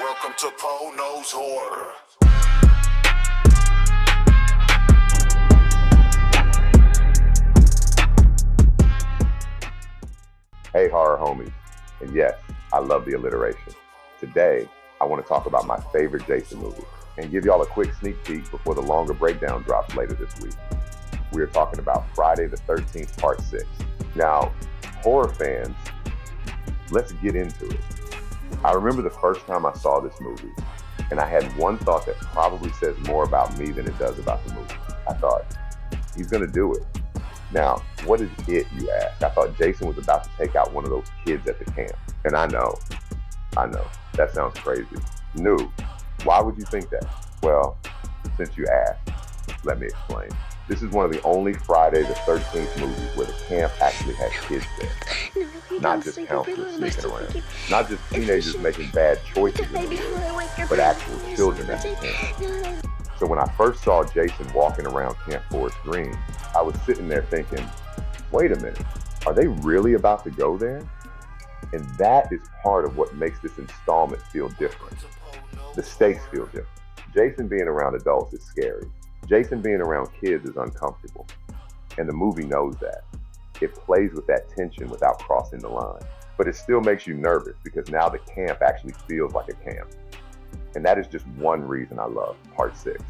Welcome to Po Knows Horror. Hey horror homies, and yes, I love the alliteration. Today, I want to talk about my favorite Jason movie and give y'all a quick sneak peek before the longer breakdown drops later this week. We are talking about Friday the 13th Part 6. Now, horror fans, let's get into it. I remember the first time I saw this movie, and I had one thought that probably says more about me than it does about the movie. I thought, he's gonna do it. Now, what is it, you ask? I thought Jason was about to take out one of those kids at the camp. And I know, that sounds crazy. New, why would you think that? Well, since you asked, let me explain. This is one of the only Friday the 13th movies where the camp actually has kids there. Not just counselors sneaking around. Not just teenagers making bad choices in the movie, but actual children at the camp. So when I first saw Jason walking around Camp Forest Green, I was sitting there thinking, wait a minute, are they really about to go there? And that is part of what makes this installment feel different. The stakes feel different. Jason being around adults is scary. Jason being around kids is uncomfortable. And the movie knows that. It plays with that tension without crossing the line. But it still makes you nervous because now the camp actually feels like a camp. And that is just one reason I love Part 6.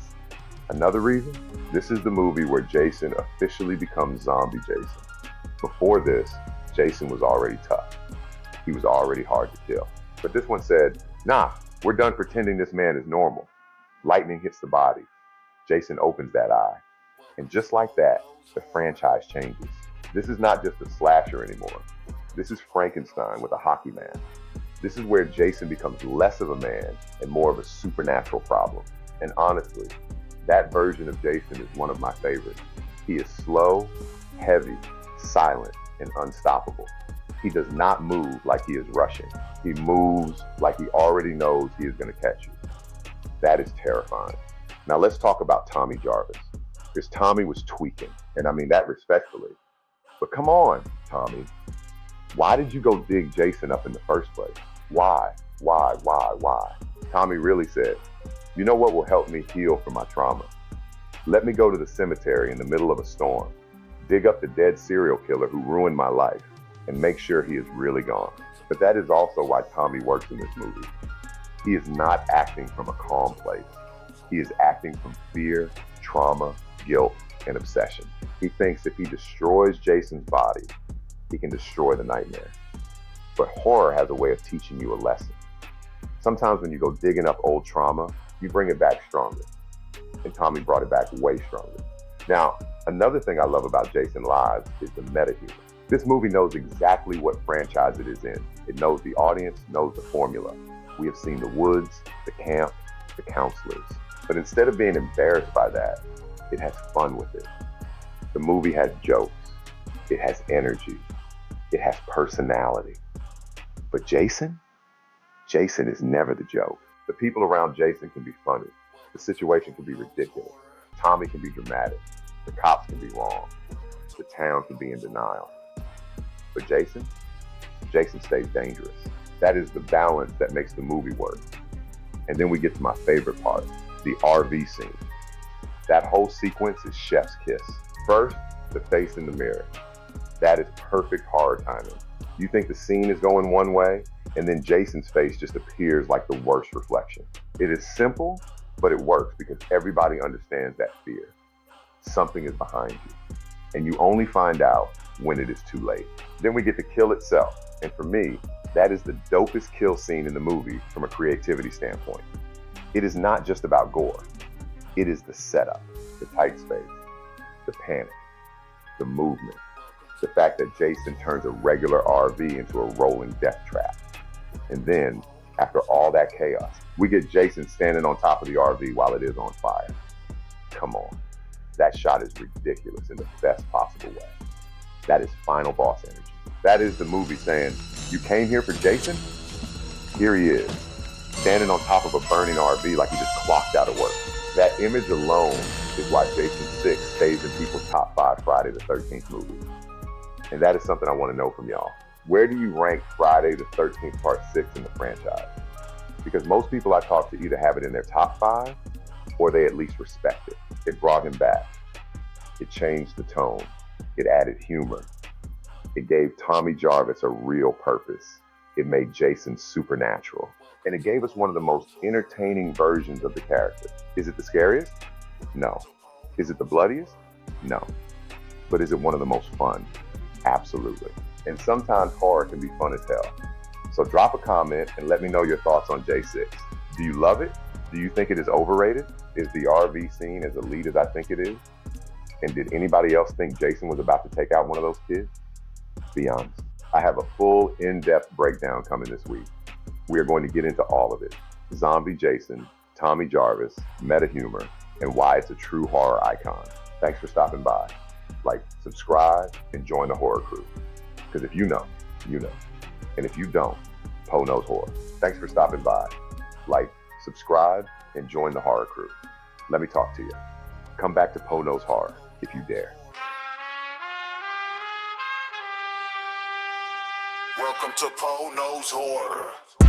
Another reason? This is the movie where Jason officially becomes zombie Jason. Before this, Jason was already tough. He was already hard to kill. But this one said, nah, we're done pretending this man is normal. Lightning hits the body. Jason opens that eye. And just like that, the franchise changes. This is not just a slasher anymore. This is Frankenstein with a hockey mask. This is where Jason becomes less of a man and more of a supernatural problem. And honestly, that version of Jason is one of my favorites. He is slow, heavy, silent, and unstoppable. He does not move like he is rushing. He moves like he already knows he is going to catch you. That is terrifying. Now let's talk about Tommy Jarvis. Because Tommy was tweaking, and I mean that respectfully. But come on, Tommy. Why did you go dig Jason up in the first place? Why? Tommy really said, you know what will help me heal from my trauma? Let me go to the cemetery in the middle of a storm, dig up the dead serial killer who ruined my life, and make sure he is really gone. But that is also why Tommy works in this movie. He is not acting from a calm place. He is acting from fear, trauma, guilt, and obsession. He thinks if he destroys Jason's body, he can destroy the nightmare. But horror has a way of teaching you a lesson. Sometimes when you go digging up old trauma, you bring it back stronger. And Tommy brought it back way stronger. Now, another thing I love about Jason Lives is the meta humor. This movie knows exactly what franchise it is in. It knows the audience, knows the formula. We have seen the woods, the camp, the counselors. But instead of being embarrassed by that, it has fun with it. The movie has jokes. It has energy. It has personality. But Jason is never the joke. The people around Jason can be funny. The situation can be ridiculous. Tommy can be dramatic. The cops can be wrong. The town can be in denial. But Jason stays dangerous. That is the balance that makes the movie work. And then we get to my favorite part, the RV scene. That whole sequence is chef's kiss. First, the face in the mirror. That is perfect horror timing. You think the scene is going one way, and then Jason's face just appears like the worst reflection. It is simple, but it works because everybody understands that fear. Something is behind you, and you only find out when it is too late. Then we get the kill itself, and for me, that is the dopest kill scene in the movie from a creativity standpoint. It is not just about gore. It is the setup, the tight space, the panic, the movement, the fact that Jason turns a regular RV into a rolling death trap. And then, after all that chaos, we get Jason standing on top of the RV while it is on fire. Come on. That shot is ridiculous in the best possible way. That is final boss energy. That is the movie saying, you came here for Jason? Here he is, standing on top of a burning RV like he just clocked out of work. That image alone is why Jason 6 stays in people's top 5 Friday the 13th movies. And that is something I want to know from y'all. Where do you rank Friday the 13th Part 6 in the franchise? Because most people I talk to either have it in their top 5 or they at least respect it. It brought him back. It changed the tone. It added humor. It gave Tommy Jarvis a real purpose. It made Jason supernatural. And it gave us one of the most entertaining versions of the character. Is it the scariest? No. Is it the bloodiest? No. But is it one of the most fun? Absolutely. And sometimes horror can be fun as hell. So drop a comment and let me know your thoughts on J6. Do you love it? Do you think it is overrated? Is the RV scene as elite as I think it is? And did anybody else think Jason was about to take out one of those kids? Be honest. I have a full in-depth breakdown coming this week. We are going to get into all of it. Zombie Jason, Tommy Jarvis, meta humor, and why it's a true horror icon. Thanks for stopping by. Like, subscribe, and join the horror crew. Because if you know, you know. And if you don't, Poe knows horror. Thanks for stopping by. Like, subscribe, and join the horror crew. Let me talk to you. Come back to Poe Knows Horror if you dare. Welcome to Poe Knows Horror.